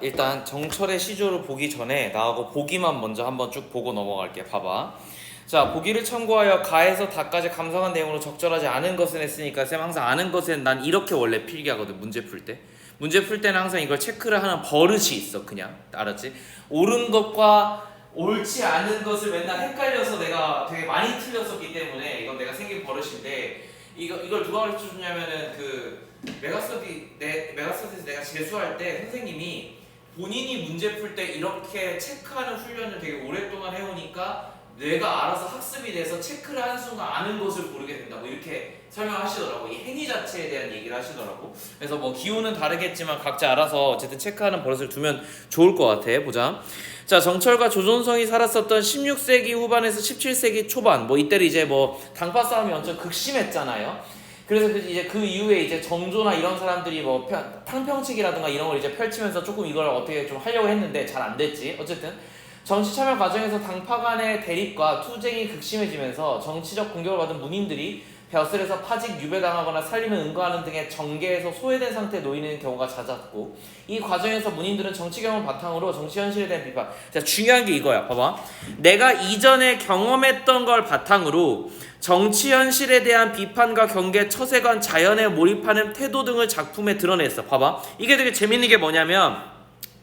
일단 정철의 시조를 보기 전에 나하고 보기만 먼저 한번 쭉 보고 넘어갈게. 봐봐. 자, 보기를 참고하여 가에서 다까지 감상한 내용으로 적절하지 않은 것은 했으니까 쌤 항상 아는 것은 난 이렇게 원래 필기하거든. 문제 풀 때. 문제 풀 때는 항상 이걸 체크를 하는 버릇이 있어. 그냥 알았지? 옳은 것과 옳지 않은 것을 맨날 헷갈려서 내가 되게 많이 틀렸었기 때문에 이건 내가 생긴 버릇인데 이걸 누가 가르쳐줬냐면은 메가스터디에서 내가 재수할 때 선생님이 본인이 문제 풀 때 이렇게 체크하는 훈련을 되게 오랫동안 해오니까 뇌가 알아서 학습이 돼서 체크를 하는 순간 아는 것을 모르게 된다고 이렇게 설명하시더라고. 이 행위 자체에 대한 얘기를 하시더라고. 그래서 뭐 기호는 다르겠지만 각자 알아서 어쨌든 체크하는 버릇을 두면 좋을 것 같아. 보자. 자, 정철과 조존성이 살았었던 16세기 후반에서 17세기 초반, 뭐 이때는 이제 뭐 당파 싸움이 엄청 극심했잖아요. 그래서 이제 그 이후에 이제 정조나 이런 사람들이 뭐 탕평치기라든가 이런 걸 이제 펼치면서 조금 이걸 어떻게 좀 하려고 했는데 잘 안 됐지. 어쨌든 정치 참여 과정에서 당파 간의 대립과 투쟁이 극심해지면서 정치적 공격을 받은 문인들이 벼슬에서 파직 유배당하거나 살림을 응거하는 등의 정계에서 소외된 상태에 놓이는 경우가 잦았고, 이 과정에서 문인들은 정치 경험을 바탕으로 정치 현실에 대한 비판. 자, 중요한 게 이거야. 봐봐. 내가 이전에 경험했던 걸 바탕으로 정치 현실에 대한 비판과 경계, 처세관, 자연에 몰입하는 태도 등을 작품에 드러냈어. 봐봐. 이게 되게 재밌는 게 뭐냐면,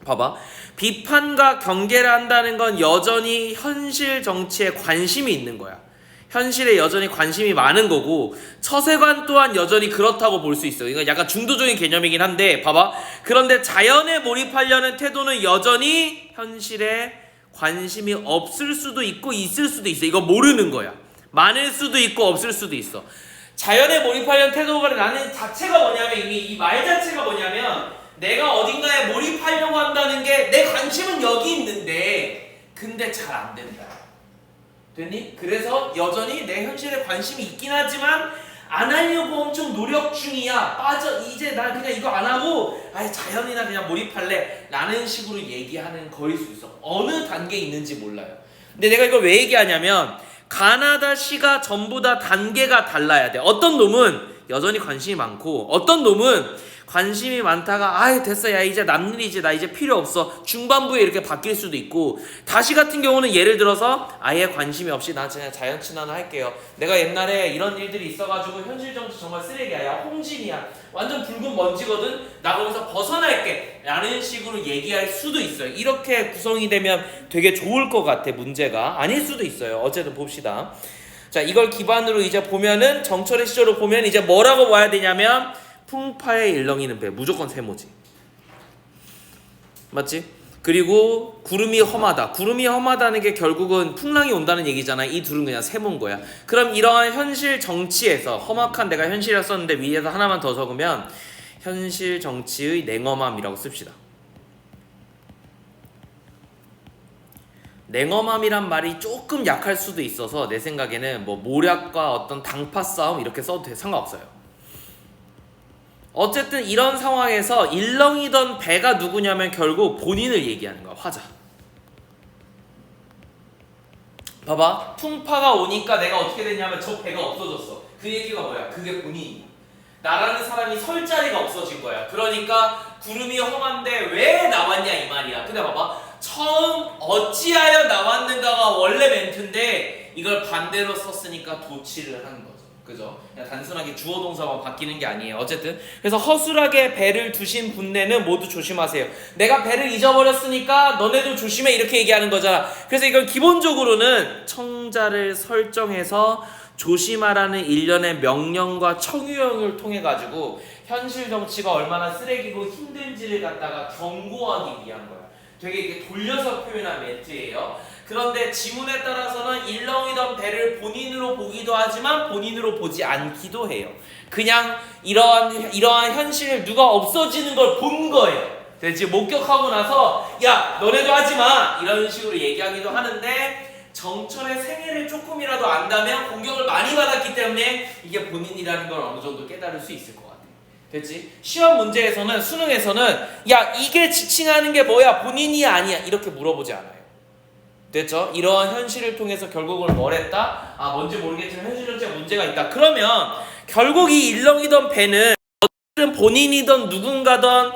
봐봐. 비판과 경계를 한다는 건 여전히 현실 정치에 관심이 있는 거야. 현실에 여전히 관심이 많은 거고, 처세관 또한 여전히 그렇다고 볼 수 있어. 이건 약간 중도적인 개념이긴 한데, 봐봐. 그런데 자연에 몰입하려는 태도는 여전히 현실에 관심이 없을 수도 있고 있을 수도 있어. 이거 모르는 거야. 많을 수도 있고 없을 수도 있어. 자연에 몰입하려는 태도가 나는 자체가 뭐냐면, 이 말 자체가 뭐냐면, 내가 어딘가에 몰입하려고 한다는 게 내 관심은 여기 있는데 근데 잘 안 된다. 됐니? 그래서 여전히 내 현실에 관심이 있긴 하지만 안 하려고 엄청 노력 중이야. 이제 나 그냥 이거 안 하고 자연이나 그냥 몰입할래 라는 식으로 얘기하는 거일 수 있어. 어느 단계에 있는지 몰라요. 근데 내가 이걸 왜 얘기하냐면, 가나다 시가 전부 다 단계가 달라야 돼. 어떤 놈은 여전히 관심이 많고, 어떤 놈은 관심이 많다가 됐어, 야 이제 남일이지, 나 이제 필요 없어, 중반부에 이렇게 바뀔 수도 있고, 다시 같은 경우는 예를 들어서 아예 관심이 없이 나 그냥 자연 친화는 할게요. 내가 옛날에 이런 일들이 있어가지고 현실 정치 정말 쓰레기야, 야 홍진이야, 완전 붉은 먼지거든, 나 거기서 벗어날게 라는 식으로 얘기할 수도 있어요. 이렇게 구성이 되면 되게 좋을 것 같아. 문제가 아닐 수도 있어요. 어쨌든 봅시다. 자, 이걸 기반으로 이제 보면은 정철의 시절로 보면 이제 뭐라고 봐야 되냐면, 풍파에 일렁이는 배, 무조건 세모지. 맞지? 그리고 구름이 험하다. 구름이 험하다는 게 결국은 풍랑이 온다는 얘기잖아. 이 둘은 그냥 세모인 거야. 그럼 이러한 현실 정치에서, 험악한 내가 현실이었었는데 위에서 하나만 더 적으면 현실 정치의 냉엄함이라고 씁시다. 냉엄함이란 말이 조금 약할 수도 있어서 내 생각에는 뭐 모략과 어떤 당파 싸움 이렇게 써도 상관없어요. 어쨌든 이런 상황에서 일렁이던 배가 누구냐면 결국 본인을 얘기하는 거야. 화자. 봐봐. 풍파가 오니까 내가 어떻게 됐냐면 저 배가 없어졌어. 그 얘기가 뭐야? 그게 본인이야. 나라는 사람이 설 자리가 없어진 거야. 그러니까 구름이 험한데 왜 나왔냐 이 말이야. 근데 봐봐. 처음 어찌하여 나왔는가가 원래 멘트인데 이걸 반대로 썼으니까 도치를 한 거죠. 그죠? 그냥 단순하게 주어 동사만 바뀌는 게 아니에요. 어쨌든 그래서 허술하게 배를 두신 분네는 모두 조심하세요. 내가 배를 잊어버렸으니까 너네도 조심해, 이렇게 얘기하는 거잖아. 그래서 이건 기본적으로는 청자를 설정해서 조심하라는 일련의 명령과 청유형을 통해 가지고 현실 정치가 얼마나 쓰레기고 힘든지를 갖다가 경고하기 위한 거야. 되게 이게 돌려서 표현한 멘트예요. 그런데 지문에 따라서는 일렁이던 배를 본인으로 보기도 하지만 본인으로 보지 않기도 해요. 그냥 이러한 현실, 누가 없어지는 걸 본 거예요. 그래서 목격하고 나서 야 너네도 하지마 이런 식으로 얘기하기도 하는데, 정철의 생애를 조금이라도 안다면 공격을 많이 받았기 때문에 이게 본인이라는 걸 어느 정도 깨달을 수 있을 것 같아요. 됐지? 시험 문제에서는, 수능에서는 야 이게 지칭하는 게 뭐야, 본인이 아니야 이렇게 물어보지 않아요. 됐죠? 이러한 현실을 통해서 결국은 뭘 했다? 뭔지 모르겠지만 현실 전체에 문제가 있다. 그러면 결국 이 일렁이던 배는 어쨌든 본인이든 누군가든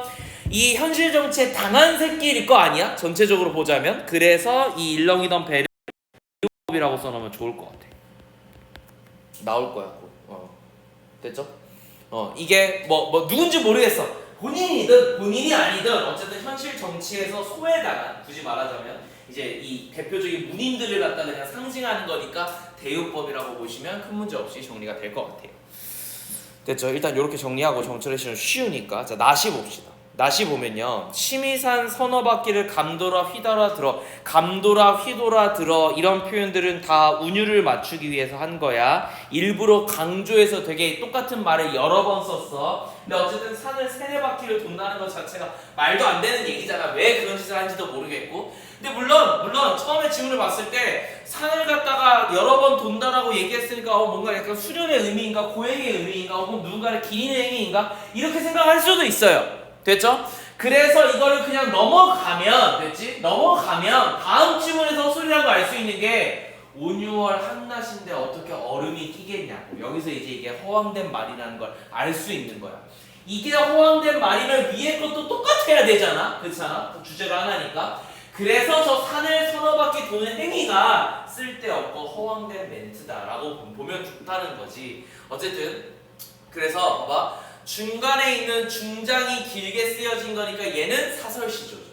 이 현실 정치에 당한 새끼일 거 아니야? 전체적으로 보자면. 그래서 이 일렁이던 배려법이라고 써놓으면 좋을 것 같아. 나올 거야. 됐죠? 이게 뭐 누군지 모르겠어. 본인이든 본인이 아니든 어쨌든 현실 정치에서 소외당한, 굳이 말하자면 이제 이 대표적인 문인들을 갖다 그냥 상징하는 거니까 대요법이라고 보시면 큰 문제 없이 정리가 될 것 같아요. 됐죠? 일단 이렇게 정리하고 정철의 쉬우니까 자 나시 봅시다. 나시 보면요, 치미산 서너 바퀴를 감돌아 휘돌아 들어, 감돌아 휘돌아 들어, 이런 표현들은 다 운율을 맞추기 위해서 한 거야. 일부러 강조해서 되게 똑같은 말을 여러 번 썼어. 근데 어쨌든 산을 세네 바퀴를 돈다는 것 자체가 말도 안 되는 얘기잖아. 왜 그런 짓을 하는지도 모르겠고. 근데 물론 처음에 지문을 봤을 때 산을 갖다가 여러 번 돈다라고 얘기했으니까 뭔가 약간 수련의 의미인가, 고행의 의미인가, 혹은 누군가를 기리는 행위인가, 이렇게 생각할 수도 있어요. 됐죠? 그래서 이거를 그냥 넘어가면, 됐지? 넘어가면 다음 지문에서 헛소리라는 걸 알 수 있는 게, 5, 6월 한낮인데 어떻게 얼음이 끼겠냐고. 여기서 이제 이게 허황된 말이라는 걸 알 수 있는 거야. 이게 허황된 말이면 위에 것도 똑같아야 되잖아. 그렇잖아? 주제가 하나니까. 그래서 저 산을 서너 바퀴 도는 행위가 쓸데없고 허황된 멘트다라고 보면 좋다는 거지. 어쨌든 그래서 봐봐, 중간에 있는 중장이 길게 쓰여진 거니까 얘는 사설시조죠.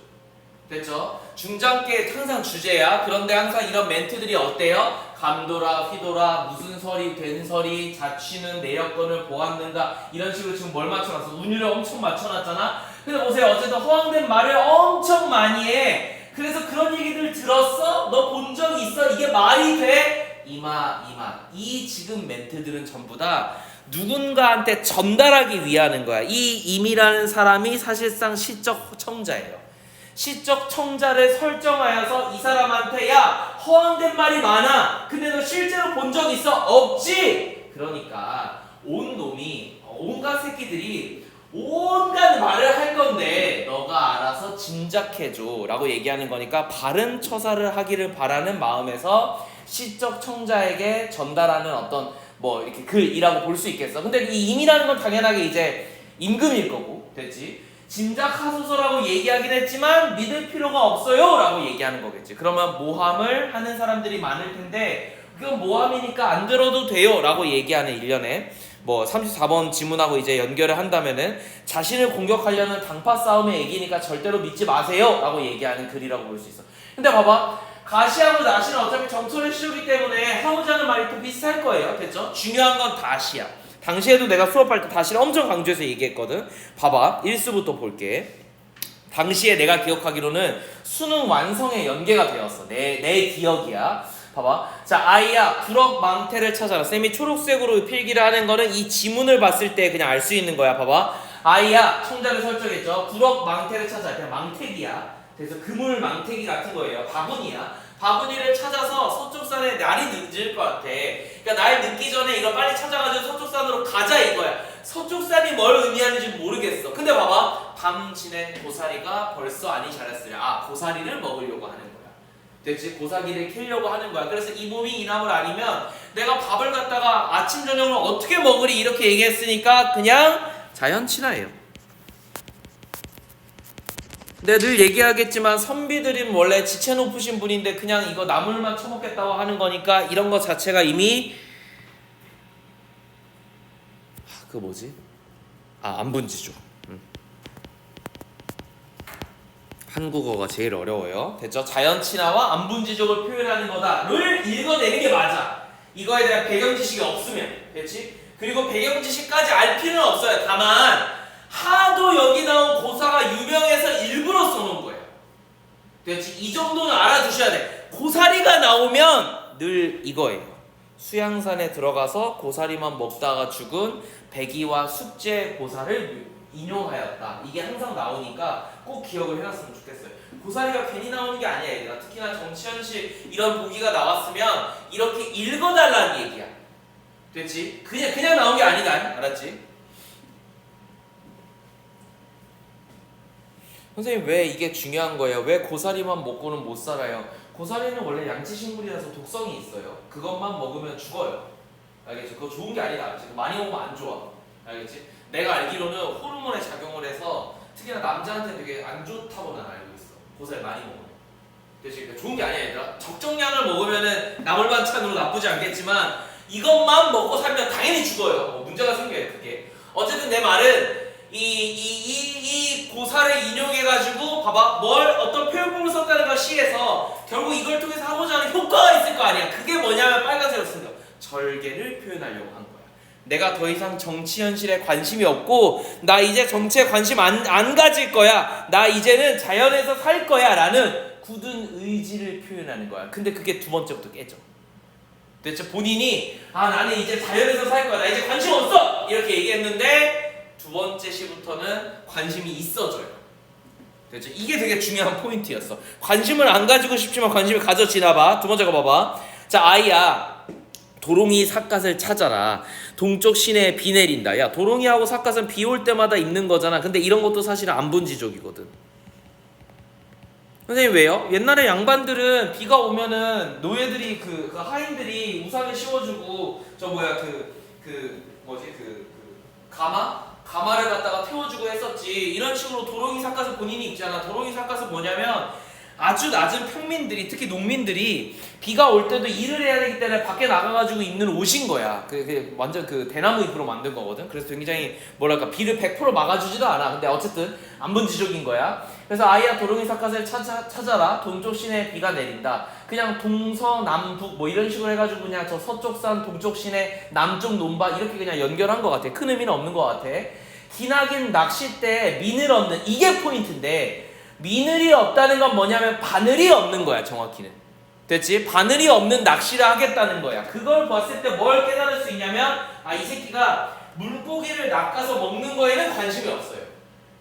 됐죠? 중장께 항상 주제야. 그런데 항상 이런 멘트들이 어때요? 감돌아 휘돌아, 무슨 설이 된 설이, 자취는 내력권을 보았는가, 이런 식으로 지금 뭘 맞춰놨어? 운율을 엄청 맞춰놨잖아. 근데 보세요, 어쨌든 허황된 말을 엄청 많이 해. 그래서 그런 얘기들 들었어? 너 본 적 있어? 이게 말이 돼? 이 지금 멘트들은 전부 다 누군가한테 전달하기 위하는 거야. 이 임이라는 사람이 사실상 시적 청자예요. 시적 청자를 설정하여서 이 사람한테, 야, 허황된 말이 많아. 근데 너 실제로 본 적 있어? 없지? 그러니까 온 놈이, 온갖 새끼들이 온갖 말을 할 건데 너가 알아서 짐작해줘 라고 얘기하는 거니까, 바른 처사를 하기를 바라는 마음에서 시적 청자에게 전달하는 어떤 뭐 이렇게 글이라고 볼 수 있겠어. 근데 이 임이라는 건 당연하게 이제 임금일 거고, 됐지? 짐작하소서라고 얘기하긴 했지만 믿을 필요가 없어요 라고 얘기하는 거겠지. 그러면 모함을 하는 사람들이 많을 텐데, 그건 모함이니까 안 들어도 돼요 라고 얘기하는 일련의 뭐 34번 지문하고 이제 연결을 한다면은, 자신을 공격하려는 당파 싸움의 얘기니까 절대로 믿지 마세요 라고 얘기하는 글이라고 볼 수 있어. 근데 봐봐, 가시하고 나시는 어차피 정철의 시조기 때문에 하고자 하는 말이 또 비슷할 거예요. 됐죠? 중요한 건 다시야. 당시에도 내가 수업할 때 다시를 엄청 강조해서 얘기했거든. 봐봐, 1수부터 볼게. 당시에 내가 기억하기로는 수능 완성에 연계가 되었어. 내 기억이야. 봐봐. 자, 아이야, 구럭 망태를 찾아라. 쌤이 초록색으로 필기를 하는 거는 이 지문을 봤을 때 그냥 알 수 있는 거야. 봐봐. 아이야, 청자를 설정했죠. 구럭 망태를 찾아. 그냥 망태기야. 그래서 그물 망태기 같은 거예요. 바구니야. 바구니를 찾아서 서쪽산에 날이 늦을 것 같아. 그러니까 날 늦기 전에 이거 빨리 찾아가지고 서쪽산으로 가자 이거야. 서쪽산이 뭘 의미하는지 모르겠어. 근데 봐봐, 밤 지낸 고사리가 벌써 안이 자랐으랴. 고사리를 먹으려고 하는 거야. 됐지? 고사기를 캐려고 하는 거야. 그래서 이 몸이 이 나물 아니면 내가 밥을 갖다가 아침 저녁을 어떻게 먹으리 이렇게 얘기했으니까 그냥 자연친화예요. 내가 늘 얘기하겠지만 선비들은 원래 지체 높으신 분인데 그냥 이거 나물만 처먹겠다고 하는 거니까 이런 거 자체가 이미 그 뭐지? 안분지죠. 한국어가 제일 어려워요. 됐죠? 자연친화와 안분지족을 표현하는 거다를 읽어내는 게 맞아. 이거에 대한 배경 지식이 없으면. 됐지? 그리고 배경 지식까지 알 필요는 없어요. 다만 하도 여기 나온 고사가 유명해서 일부러 써놓은 거예요. 됐지? 이 정도는 알아두셔야 돼. 고사리가 나오면 늘 이거예요. 수양산에 들어가서 고사리만 먹다가 죽은 백이와 숙제 고사를 인용하였다. 이게 항상 나오니까 꼭 기억을 해놨으면 좋겠어요. 고사리가 괜히 나오는 게 아니야, 얘들아. 특히나 정치현실 이런 보기가 나왔으면 이렇게 읽어달라는 얘기야. 됐지? 그냥 나온 게 아니다. 알았지? 선생님, 왜 이게 중요한 거예요? 왜 고사리만 먹고는 못 살아요? 고사리는 원래 양치식물이라서 독성이 있어요. 그것만 먹으면 죽어요. 알겠지? 그거 좋은 게 아니다. 알겠지? 많이 먹으면 안 좋아. 알겠지? 내가 알기로는 호르몬에 작용을 해서 특히나 남자한테 되게 안 좋다고 난 알고 있어. 고사를 많이 먹으면. 그치? 그러니까 좋은 게 아니야 얘들아. 적정량을 먹으면은 나물 반찬으로 나쁘지 않겠지만 이것만 먹고 살면 당연히 죽어요. 문제가 생겨요 그게. 어쨌든 내 말은 이 고사를 인용해가지고 봐봐 뭘 어떤 표현법을 썼다는 걸 시에서 결국 이걸 통해서 하고자 하는 효과가 있을 거 아니야. 그게 뭐냐면 빨간색으로 쓴 거. 절개를 표현하려고 한 거야. 내가 더 이상 정치 현실에 관심이 없고 나 이제 정치에 관심 안 가질 거야. 나 이제는 자연에서 살 거야 라는 굳은 의지를 표현하는 거야. 근데 그게 두 번째부터 깨져. 대체 본인이 나는 이제 자연에서 살 거야. 나 이제 관심 없어. 이렇게 얘기했는데 두 번째 시부터는 관심이 있어져요. 대체 이게 되게 중요한 포인트였어. 관심을 안 가지고 싶지만 관심을 가져지나 봐. 두 번째 거 봐봐. 자 아이야. 도롱이 삿갓을 찾아라. 동쪽 시내에 비 내린다. 야 도롱이하고 삿갓은 비 올 때마다 입는 거잖아. 근데 이런 것도 사실은 안분지족이거든. 선생님 왜요? 옛날에 양반들은 비가 오면은 노예들이 그 하인들이 우산을 씌워주고 저 뭐야 가마를 갖다가 태워주고 했었지. 이런 식으로 도롱이 삿갓을 본인이 입잖아. 도롱이 삿갓은 뭐냐면 아주 낮은 평민들이 특히 농민들이 비가 올 때도 일을 해야 되기 때문에 밖에 나가가지고 입는 옷인 거야. 그게 완전 그 대나무 잎으로 만든 거거든. 그래서 굉장히 뭐랄까 비를 100% 막아주지도 않아. 근데 어쨌든 안분지족인 거야. 그래서 아이야 도롱이 삿갓을 찾아라. 동쪽 시내에 비가 내린다. 그냥 동서남북 뭐 이런 식으로 해가지고 그냥 저 서쪽 산 동쪽 시내 남쪽 논밭 이렇게 그냥 연결한 것 같아. 큰 의미는 없는 것 같아. 기나긴 낚싯대에 미늘 없는 이게 포인트인데 미늘이 없다는 건 뭐냐면 바늘이 없는 거야. 정확히는 됐지? 바늘이 없는 낚시를 하겠다는 거야. 그걸 봤을 때 뭘 깨달을 수 있냐면 이 새끼가 물고기를 낚아서 먹는 거에는 관심이 없어요.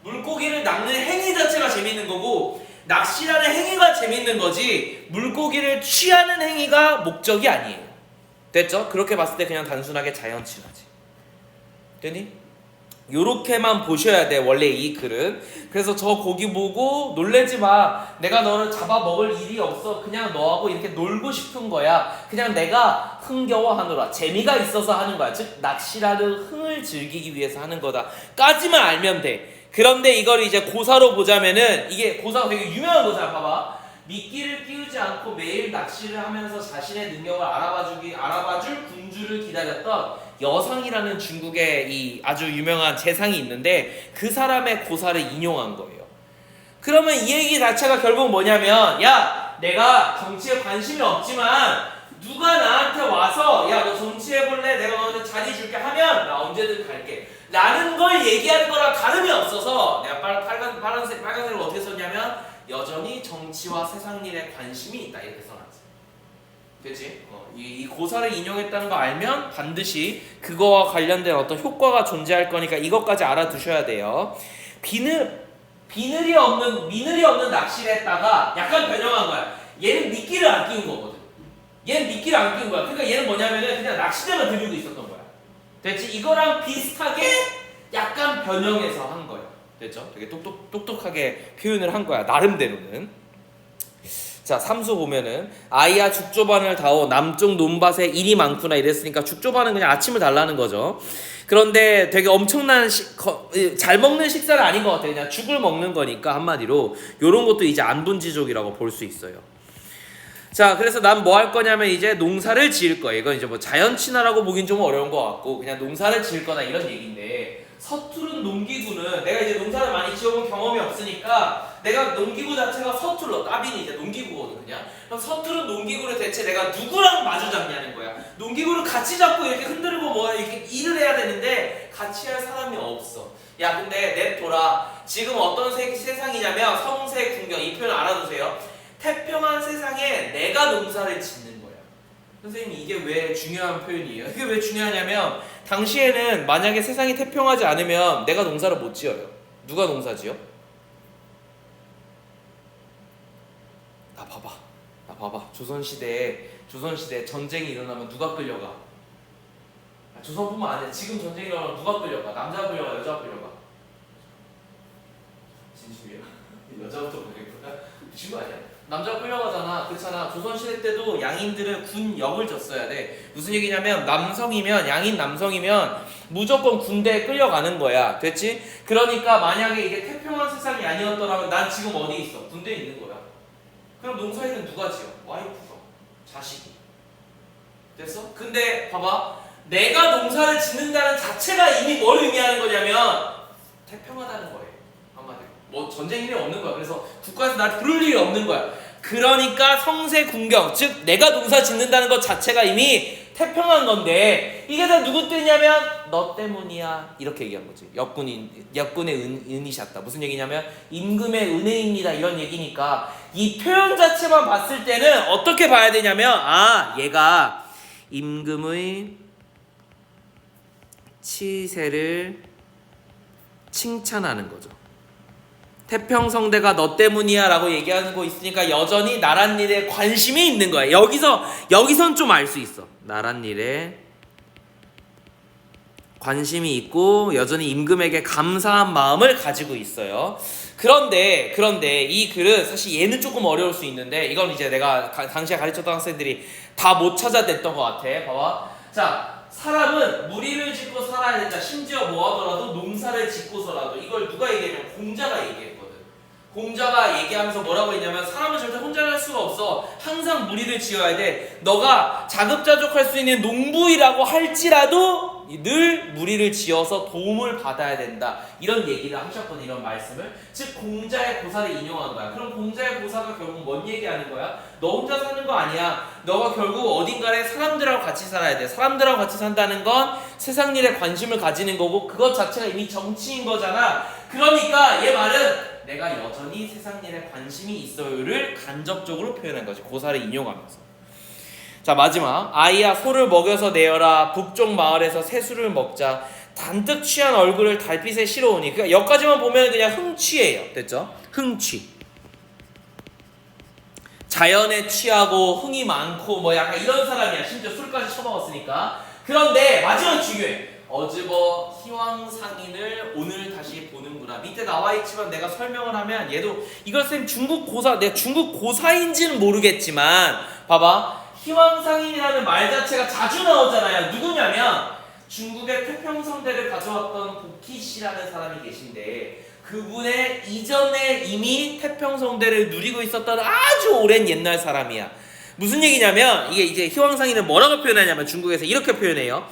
물고기를 낚는 행위 자체가 재밌는 거고 낚시라는 행위가 재밌는 거지 물고기를 취하는 행위가 목적이 아니에요. 됐죠? 그렇게 봤을 때 그냥 단순하게 자연친화지. 됐니? 요렇게만 보셔야 돼 원래 이 글은. 그래서 저 고기 보고 놀래지 마. 내가 너를 잡아먹을 일이 없어. 그냥 너하고 이렇게 놀고 싶은 거야. 그냥 내가 흥겨워하노라. 재미가 있어서 하는 거야. 즉 낚시라는 흥을 즐기기 위해서 하는 거다 까지만 알면 돼. 그런데 이걸 이제 고사로 보자면은 이게 고사가 되게 유명한 고사야. 봐봐. 미끼를 끼우지 않고 매일 낚시를 하면서 자신의 능력을 알아봐줄 군주를 기다렸던 여상이라는 중국의 이 아주 유명한 재상이 있는데 그 사람의 고사를 인용한 거예요. 그러면 이 얘기 자체가 결국 뭐냐면 야 내가 정치에 관심이 없지만 누가 나한테 와서 야 너 정치해볼래? 내가 너한테 자리 줄게 하면 나 언제든 갈게 라는 걸 얘기하는 거랑 다름이 없어서 내가 빨간색을 어떻게 썼냐면 여전히 정치와 세상 일에 관심이 있다 이렇게 써놨지. 됐지? 이 고사를 인용했다는 거 알면 반드시 그거와 관련된 어떤 효과가 존재할 거니까 이것까지 알아두셔야 돼요. 미늘이 없는 낚시를 했다가 약간 변형한 거야. 얘는 미끼를 안 끼운 거거든. 얘는 미끼를 안 끼운 거야. 그러니까 얘는 뭐냐면은 그냥 낚시대만 들고 있었던 거야. 됐지? 이거랑 비슷하게 약간 변형해서 한 거야. 됐죠? 되게 똑똑하게 표현을 한 거야. 나름대로는. 자, 삼수 보면은 아이야 죽조반을 다오 남쪽 논밭에 일이 많구나 이랬으니까 죽조반은 그냥 아침을 달라는 거죠. 그런데 되게 엄청난 잘 먹는 식사는 아닌 것 같아요. 그냥 죽을 먹는 거니까 한마디로 요런 것도 이제 안분지족이라고 볼 수 있어요. 자, 그래서 난 뭐 할 거냐면 이제 농사를 지을 거예요. 이건 이제 뭐 자연친화라고 보긴 좀 어려운 것 같고 그냥 농사를 지을 거다 이런 얘기인데 서투른 농기구는 내가 이제 농사를 많이 지어본 경험이 없으니까 내가 농기구 자체가 서툴러 따빈이 이제 농기구거든 그냥. 그럼 서투른 농기구를 대체 내가 누구랑 마주 잡냐는 거야. 농기구를 같이 잡고 이렇게 흔들고 뭐 이렇게 일을 해야 되는데 같이 할 사람이 없어. 야 근데 냅둬라. 지금 어떤 세상이냐면 성세 궁경 이 표현 알아두세요. 태평한 세상에 내가 농사를 짓는 거야. 선생님 이게 왜 중요한 표현이에요? 이게 왜 중요하냐면 당시에는 만약에 세상이 태평하지 않으면 내가 농사를 못 지어요. 누가 농사 지어? 나 봐봐. 조선시대에 전쟁이 일어나면 누가 끌려가? 조선뿐만 아니라 지금 전쟁이 일어나면 누가 끌려가? 남자가 끌려가? 여자가 끌려가? 진심이야? 여자부터 보겠구나. 미친 거 아니야? 남자가 끌려가잖아. 그렇잖아. 조선시대 때도 양인들은 군 역을 졌어야 돼. 무슨 얘기냐면 남성이면 양인 남성이면 무조건 군대에 끌려가는 거야. 됐지? 그러니까 만약에 이게 태평한 세상이 아니었더라면 난 지금 어디 있어? 군대에 있는 거야. 그럼 농사일은 누가 지어? 와이프가, 자식이. 됐어? 근데 봐봐. 내가 농사를 짓는다는 자체가 이미 뭘 의미하는 거냐면 태평하다는 거예요. 한마디로. 뭐 전쟁 일이 없는 거야. 그래서 국가에서 날 부를 일이 없는 거야. 그러니까 성세 군경, 즉 내가 농사 짓는다는 것 자체가 이미 태평한 건데 이게 다 누구 때냐면 너 때문이야. 이렇게 얘기한 거지. 역군의 은이셨다. 무슨 얘기냐면 임금의 은혜입니다. 이런 얘기니까 이 표현 자체만 봤을 때는 어떻게 봐야 되냐면 얘가 임금의 치세를 칭찬하는 거죠. 태평성대가 너 때문이야 라고 얘기하는 거 있으니까 여전히 나란 일에 관심이 있는 거야. 여기선 좀 알 수 있어. 나란 일에 관심이 있고 여전히 임금에게 감사한 마음을 가지고 있어요. 그런데 이 글은 사실 얘는 조금 어려울 수 있는데 이건 이제 내가 당시에 가르쳤던 학생들이 다 못 찾아냈던 것 같아. 봐봐. 자, 사람은 무리를 짓고 살아야 된다. 심지어 뭐 하더라도 농사를 짓고서라도. 이걸 누가 얘기했냐면 공자가 얘기했거든. 공자가 얘기하면서 뭐라고 했냐면 사람은 절대 혼자 할 수가 없어. 항상 무리를 지어야 돼. 너가 자급자족할 수 있는 농부이라고 할지라도 늘 무리를 지어서 도움을 받아야 된다. 이런 얘기를 하셨거든. 이런 말씀을. 즉 공자의 고사를 인용한 거야. 그럼 공자의 고사가 결국 뭔 얘기하는 거야? 너 혼자 사는 거 아니야. 너가 결국 어딘가에 사람들하고 같이 살아야 돼. 사람들하고 같이 산다는 건 세상 일에 관심을 가지는 거고 그것 자체가 이미 정치인 거잖아. 그러니까 얘 말은 내가 여전히 세상 일에 관심이 있어요를 간접적으로 표현한 거지. 고사를 인용하면서. 자, 마지막. 아이야 소를 먹여서 내어라. 북쪽 마을에서 새술을 먹자. 단뜩 취한 얼굴을 달빛에 실어오니. 그러니까 여기까지만 보면 그냥 흥취예요. 됐죠? 흥취. 자연에 취하고 흥이 많고 뭐 약간 이런 사람이야. 심지어 술까지 처먹었으니까. 그런데 마지막 중요해. 어즈버 희왕상인을 오늘 다시 보는구나. 밑에 나와있지만 내가 설명을 하면 얘도 이걸 쌤 중국 고사, 내가 중국 고사인지는 모르겠지만 봐봐. 희왕상인이라는 말 자체가 자주 나오잖아요. 누구냐면 중국의 태평성대를 가져왔던 보키씨라는 사람이 계신데 그분의 이전에 이미 태평성대를 누리고 있었던 아주 오랜 옛날 사람이야. 무슨 얘기냐면 이게 이제 희왕상인을 뭐라고 표현하냐면 중국에서 이렇게 표현해요.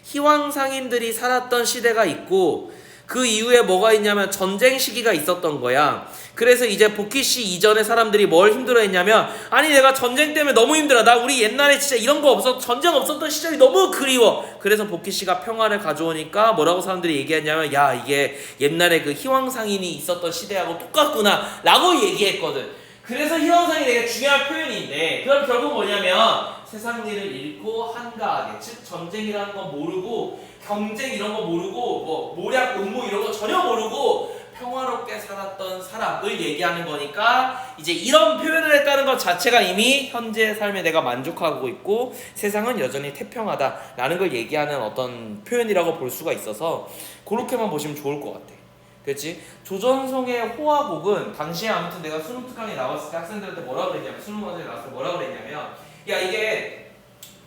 희왕상인들이 살았던 시대가 있고 그 이후에 뭐가 있냐면 전쟁 시기가 있었던 거야. 그래서 이제 보키씨 이전에 사람들이 뭘 힘들어했냐면 아니 내가 전쟁 때문에 너무 힘들어. 나 우리 옛날에 진짜 이런 거 전쟁 없었던 시절이 너무 그리워. 그래서 보키씨가 평화를 가져오니까 뭐라고 사람들이 얘기했냐면 야 이게 옛날에 그 희왕상인이 있었던 시대하고 똑같구나 라고 얘기했거든. 그래서 희왕상이 되게 중요한 표현인데 그럼 결국 뭐냐면 세상 일을 잃고 한가하게, 즉 전쟁이라는 거 모르고 경쟁 이런 거 모르고 뭐 모략 음모 이런 거 전혀 모르고 평화롭게 살았던 사람을 얘기하는 거니까 이제 이런 표현을 했다는 것 자체가 이미 현재의 삶에 내가 만족하고 있고 세상은 여전히 태평하다라는 걸 얘기하는 어떤 표현이라고 볼 수가 있어서 그렇게만 보시면 좋을 것 같아. 그렇지? 조전송의 호화곡은 당시에 아무튼 내가 수능 특강에 나왔을 때 학생들한테 뭐라 그랬냐면 수능 과정에 나왔을 때 뭐라 그랬냐면 야 이게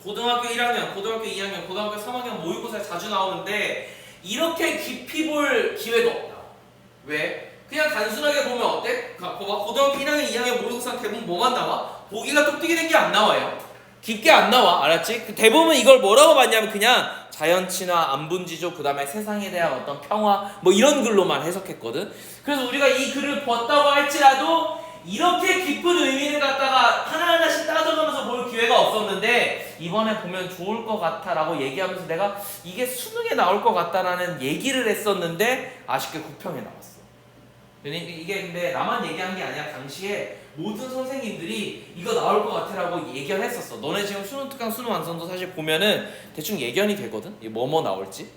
고등학교 1학년, 고등학교 2학년, 고등학교 3학년 모의고사에 자주 나오는데 이렇게 깊이 볼 기회가 없다. 왜? 그냥 단순하게 보면 어때? 봐봐. 고등학교 1학년, 2학년 모의고사 대부분 뭐만 나와? 보기가 똑똑히 된 게 안 나와요. 깊게 안 나와. 알았지? 대부분 이걸 뭐라고 봤냐면 그냥 자연친화, 안분지조, 그 다음에 세상에 대한 어떤 평화 뭐 이런 글로만 해석했거든. 그래서 우리가 이 글을 봤다고 할지라도 이렇게 깊은 의미를 갖다가 하나하나씩 따져가면서 볼 기회가 없었는데 이번에 보면 좋을 것 같아 라고 얘기하면서 내가 이게 수능에 나올 것 같다라는 얘기를 했었는데 아쉽게 9평에 나왔어. 이게 근데 나만 얘기한 게 아니라 당시에 모든 선생님들이 이거 나올 것 같아라고 예견을 했었어. 너네 지금 수능 특강 수능 완성도 사실 보면은 대충 예견이 되거든. 뭐뭐 나올지.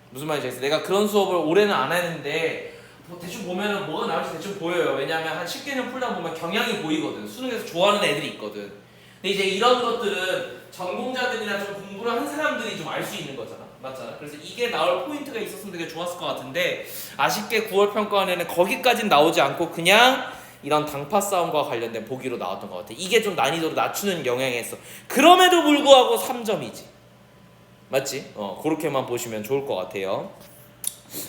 무슨 말인지 알겠어. 내가 그런 수업을 올해는 안 했는데 뭐 대충 보면은 뭐가 나올지 대충 보여요. 왜냐하면 한 10개년 풀다 보면 경향이 보이거든. 수능에서 좋아하는 애들이 있거든. 근데 이제 이런 것들은 전공자들이나 좀 공부를 한 사람들이 좀 알 수 있는 거잖아. 맞잖아. 그래서 이게 나올 포인트가 있었으면 되게 좋았을 것 같은데 아쉽게 9월 평가원에는 거기까진 나오지 않고 그냥 이런 당파 싸움과 관련된 보기로 나왔던 것 같아. 이게 좀 난이도를 낮추는 영향이 있어. 그럼에도 불구하고 3점이지. 맞지? 그렇게만 보시면 좋을 것 같아요.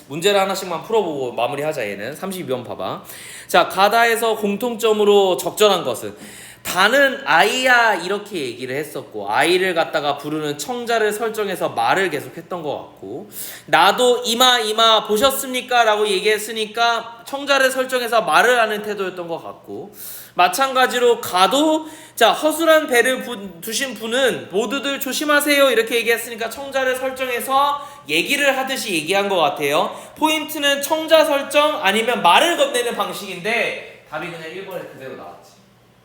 문제를 하나씩만 풀어보고 마무리하자. 얘는 32번 봐봐. 자, 가다에서 공통점으로 적절한 것은 다는 아이야 이렇게 얘기를 했었고, 아이를 갖다가 부르는 청자를 설정해서 말을 계속했던 것 같고, 나도 이마 보셨습니까? 라고 얘기했으니까 청자를 설정해서 말을 하는 태도였던 것 같고, 마찬가지로 가도 자 허술한 배를 두신 분은 모두들 조심하세요 이렇게 얘기했으니까 청자를 설정해서 얘기를 하듯이 얘기한 것 같아요. 포인트는 청자 설정 아니면 말을 건네는 방식인데 답이 그냥 1번에 그대로 나왔지.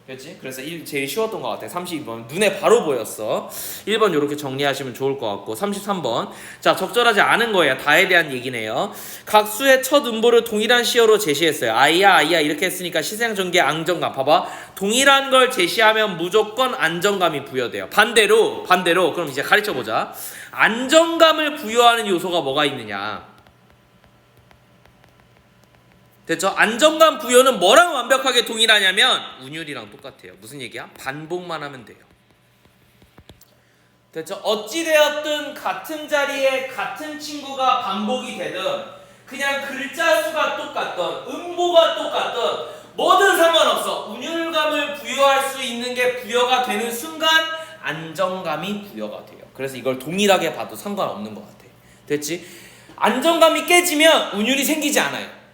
그렇지? 그래서 제일 쉬웠던 것 같아. 32번 눈에 바로 보였어. 1번 이렇게 정리하시면 좋을 것 같고, 33번 자 적절하지 않은 거예요. 다에 대한 얘기네요. 각 수의 첫 음보를 동일한 시어로 제시했어요. 아이야 이렇게 했으니까 시생전개 안정감. 봐봐, 동일한 걸 제시하면 무조건 안정감이 부여돼요. 반대로 그럼 이제 가르쳐보자. 안정감을 부여하는 요소가 뭐가 있느냐. 됐죠? 안정감 부여는 뭐랑 완벽하게 동일하냐면 운율이랑 똑같아요. 무슨 얘기야? 반복만 하면 돼요. 됐죠? 어찌되었든 같은 자리에 같은 친구가 반복이 되든 그냥 글자 수가 똑같든 음보가 똑같든 뭐든 상관없어. 운율감을 부여할 수 있는 게 부여가 되는 순간 안정감이 부여가 돼요. 그래서 이걸 동일하게 봐도 상관없는 것 같아. 됐지? 안정감이 깨지면 운율이 생기지 않아요.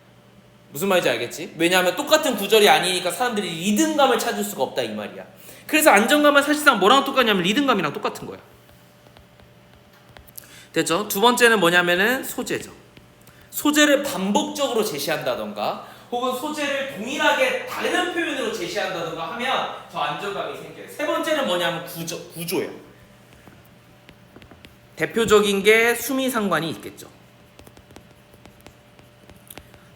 무슨 말인지 알겠지? 왜냐하면 똑같은 구절이 아니니까 사람들이 리듬감을 찾을 수가 없다 이 말이야. 그래서 안정감은 사실상 뭐랑 똑같냐면 리듬감이랑 똑같은 거야. 됐죠? 두 번째는 뭐냐면은 소재죠. 소재를 반복적으로 제시한다던가 혹은 소재를 동일하게 다른 표현으로 제시한다던가 하면 더 안정감이 생겨요. 세 번째는 뭐냐면 구조예요. 대표적인 게 수미상관이 있겠죠.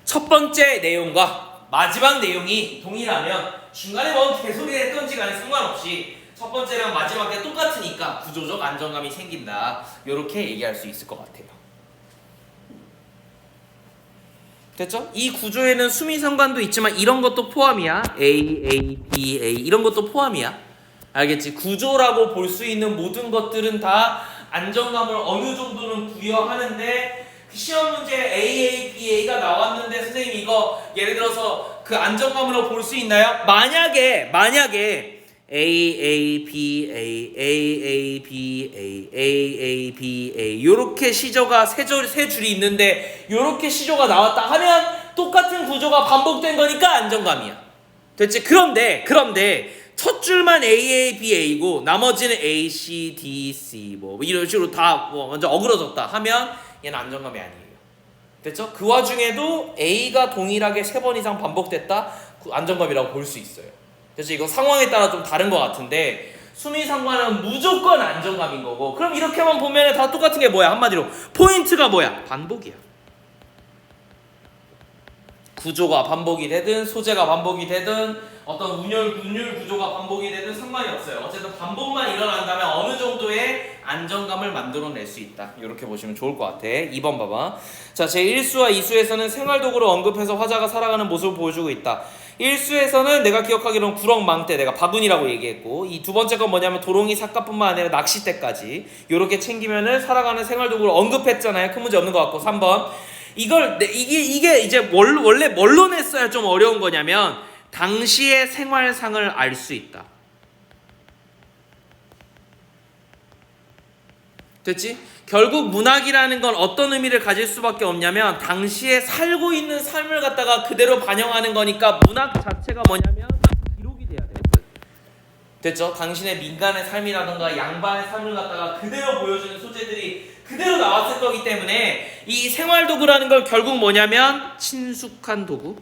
첫 번째 내용과 마지막 내용이 동일하면 중간에 뭔 개소리를 했던지 간에 상관없이 첫 번째랑 마지막에 똑같으니까 구조적 안정감이 생긴다. 이렇게 얘기할 수 있을 것 같아요. 됐죠? 이 구조에는 수미상관도 있지만 이런 것도 포함이야. A, B, A 이런 것도 포함이야. 알겠지? 구조라고 볼 수 있는 모든 것들은 다 안정감을 어느 정도는 부여하는데 시험 문제 AABA가 나왔는데 선생님 이거 예를 들어서 그 안정감으로 볼 수 있나요? 만약에 AABA, AABA, AABA 요렇게 시조가 세 줄이 있는데 요렇게 시조가 나왔다 하면 똑같은 구조가 반복된 거니까 안정감이야. 됐지? 그런데 첫 줄만 AABA고 나머지는 A, C, D, C 뭐 이런 식으로 다 먼저 어그러졌다 하면 얘는 안정감이 아니에요. 됐죠? 그 와중에도 A가 동일하게 3번 이상 반복됐다? 안정감이라고 볼 수 있어요. 그래서 이거 상황에 따라 좀 다른 것 같은데 수미상관은 무조건 안정감인 거고, 그럼 이렇게만 보면 다 똑같은 게 뭐야? 한마디로 포인트가 뭐야? 반복이야. 구조가 반복이 되든 소재가 반복이 되든 어떤 운율 구조가 반복이 되든 상관이 없어요. 어쨌든 반복만 일어난다면 어느 정도의 안정감을 만들어낼 수 있다. 이렇게 보시면 좋을 것 같아. 2번 봐봐. 자, 제1수와 2수에서는 생활도구를 언급해서 화자가 살아가는 모습을 보여주고 있다. 1수에서는 내가 기억하기로는 구렁망대, 내가 바구니라고 얘기했고, 이 두 번째 건 뭐냐면 도롱이 삿갓뿐만 아니라 낚싯대까지 이렇게 챙기면은 살아가는 생활도구를 언급했잖아요. 큰 문제 없는 것 같고. 3번 이게 이제 원래 뭘로 냈어야 좀 어려운 거냐면 당시의 생활상을 알 수 있다. 됐지? 결국 문학이라는 건 어떤 의미를 가질 수밖에 없냐면 당시에 살고 있는 삶을 갖다가 그대로 반영하는 거니까 문학 자체가 뭐냐면 기록이 돼야 돼. 됐죠? 당신의 민간의 삶이라던가 양반의 삶을 갖다가 그대로 보여주는 소재들이 그대로 나왔을 거기 때문에 이 생활도구라는 걸 결국 뭐냐면 친숙한 도구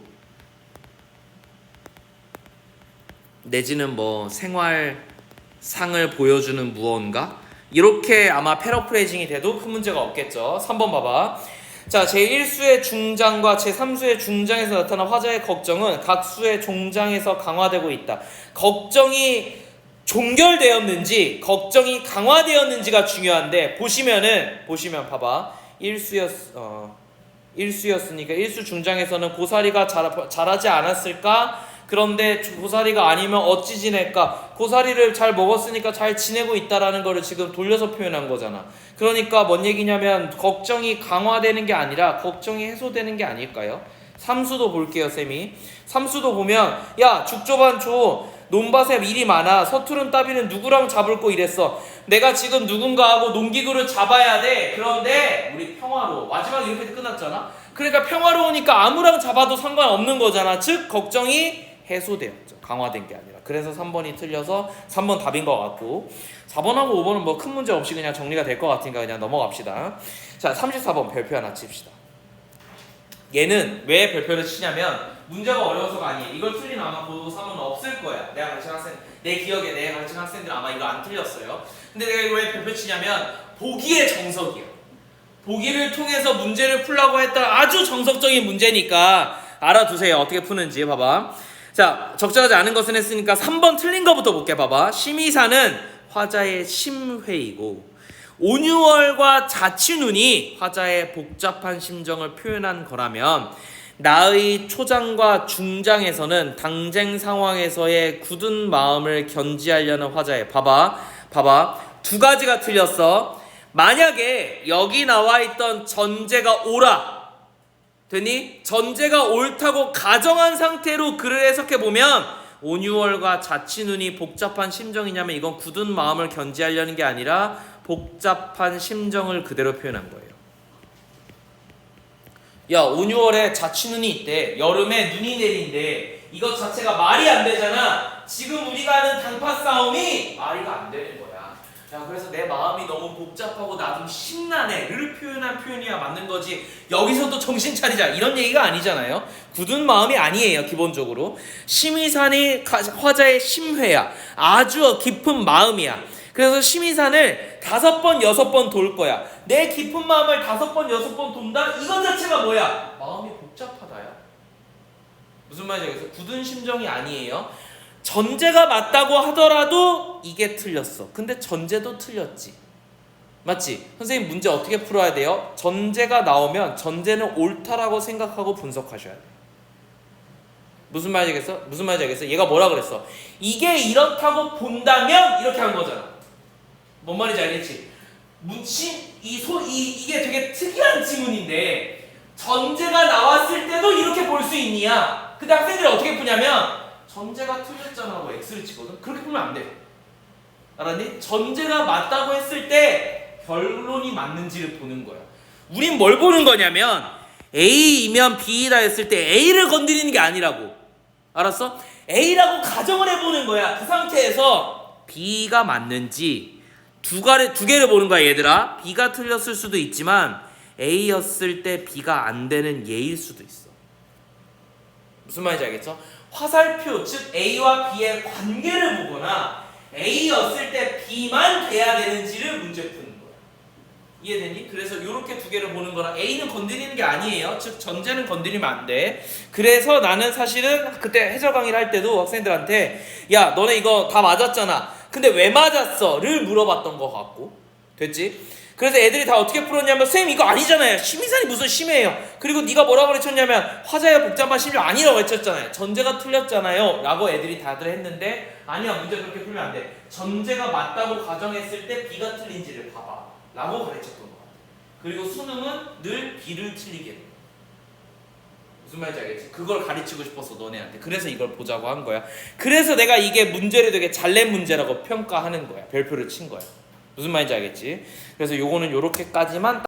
내지는 뭐 생활상을 보여주는 무언가 이렇게 아마 패러프레이징이 돼도 큰 문제가 없겠죠. 3번 봐봐. 자, 제1수의 중장과 제3수의 중장에서 나타난 화자의 걱정은 각 수의 종장에서 강화되고 있다. 걱정이 종결되었는지 걱정이 강화되었는지가 중요한데 보시면 봐봐. 1수였으니까 1수 중장에서는 고사리가 자라지 않았을까? 그런데 고사리가 아니면 어찌 지낼까? 고사리를 잘 먹었으니까 잘 지내고 있다라는 거를 지금 돌려서 표현한 거잖아. 그러니까 뭔 얘기냐면 걱정이 강화되는 게 아니라 걱정이 해소되는 게 아닐까요? 삼수도 볼게요, 쌤이. 삼수도 보면 야, 죽조반초 논밭에 일이 많아. 서투른 따비는 누구랑 잡을 거 이랬어. 내가 지금 누군가하고 농기구를 잡아야 돼. 그런데 우리 평화로워. 마지막에 이렇게 끝났잖아. 그러니까 평화로우니까 아무랑 잡아도 상관없는 거잖아. 즉 걱정이 해소되었죠. 강화된 게 아니라. 그래서 3번이 틀려서 3번 답인 것 같고 4번하고 5번은 뭐 큰 문제 없이 그냥 정리가 될 것 같으니까 그냥 넘어갑시다. 자, 34번 별표 하나 칩시다. 얘는 왜 별표를 치냐면 문제가 어려워서가 아니에요. 이걸 틀린 아마 고도 3은 없을 거야. 내가 가르친 학생, 내 기억에 내가 가르친 학생들은 아마 이거 안 틀렸어요. 근데 내가 이거 왜 별표 치냐면 보기의 정석이야. 보기를 통해서 문제를 풀라고 했던 아주 정석적인 문제니까 알아두세요. 어떻게 푸는지 봐봐. 자, 적절하지 않은 것은 했으니까 3번 틀린 거부터 볼게. 봐봐. 심의사는 화자의 심회이고 온유월과 자취눈이 화자의 복잡한 심정을 표현한 거라면 나의 초장과 중장에서는 당쟁 상황에서의 굳은 마음을 견지하려는 화자의 봐봐 두 가지가 틀렸어. 만약에 여기 나와 있던 전제가 옳아 되니 전제가 옳다고 가정한 상태로 글을 해석해 보면 온유월과 자취눈이 복잡한 심정이냐면 이건 굳은 마음을 견지하려는 게 아니라 복잡한 심정을 그대로 표현한 거예요. 야, 온유월에 자취눈이 있대. 여름에 눈이 내린대. 이것 자체가 말이 안 되잖아. 지금 우리가 하는 단파 싸움이 말이 안 되는 거야. 야, 그래서 내 마음이 너무 복잡하고 나 좀 심란해를 표현한 표현이야 맞는 거지. 여기서도 정신 차리자 이런 얘기가 아니잖아요. 굳은 마음이 아니에요. 기본적으로 심의산이 화자의 심회야. 아주 깊은 마음이야. 그래서 심의산을 5번, 6번 돌 거야. 내 깊은 마음을 5번, 6번 돈다? 이것 자체가 뭐야? 마음이 복잡하다야. 무슨 말인지 알겠어? 굳은 심정이 아니에요. 전제가 맞다고 하더라도 이게 틀렸어. 근데 전제도 틀렸지. 맞지? 선생님 문제 어떻게 풀어야 돼요? 전제가 나오면 전제는 옳다라고 생각하고 분석하셔야 돼요. 무슨 말인지 알겠어? 무슨 말인지 알겠어? 얘가 뭐라 그랬어? 이게 이렇다고 본다면 이렇게 한 거잖아. 뭔 말인지 알겠지? 이게 되게 특이한 지문인데 전제가 나왔을 때도 이렇게 볼 수 있냐? 근데 학생들이 어떻게 푸냐면 전제가 틀렸잖아 하고 X를 치거든? 그렇게 풀면 안 돼. 알았니? 전제가 맞다고 했을 때 결론이 맞는지를 보는 거야. 우린 뭘 보는 거냐면 A이면 B이다 했을 때 A를 건드리는 게 아니라고. 알았어? A라고 가정을 해보는 거야. 그 상태에서 B가 맞는지 두 개를 보는 거야 얘들아. B가 틀렸을 수도 있지만 A였을 때 B가 안 되는 예일 수도 있어. 무슨 말인지 알겠죠? 화살표 즉 A와 B의 관계를 보거나 A였을 때 B만 돼야 되는지를 문제 푸는 거야. 이해되니? 그래서 이렇게 두 개를 보는 거라 A는 건드리는 게 아니에요. 즉 전제는 건드리면 안 돼. 그래서 나는 사실은 그때 해설 강의를 할 때도 학생들한테 야 너네 이거 다 맞았잖아. 근데 왜 맞았어? 를 물어봤던 것 같고 됐지? 그래서 애들이 다 어떻게 풀었냐면 쌤 이거 아니잖아요. 심의산이 무슨 심해요. 그리고 네가 뭐라고 그랬냐면 화자의 복잡한 심정 아니라고 했잖아요. 전제가 틀렸잖아요 라고 애들이 다들 했는데 아니야 문제 그렇게 풀면 안 돼. 전제가 맞다고 가정했을 때 B가 틀린지를 봐봐 라고 가르쳤던 것 같아. 그리고 수능은 늘 B를 틀리게 돼. 무슨 말인지 알겠지? 그걸 가르치고 싶어서 너네한테. 그래서 이걸 보자고 한 거야. 그래서 내가 이게 문제를 되게 잘 낸 문제라고 평가하는 거야. 별표를 친 거야. 무슨 말인지 알겠지? 그래서 요거는 요렇게까지만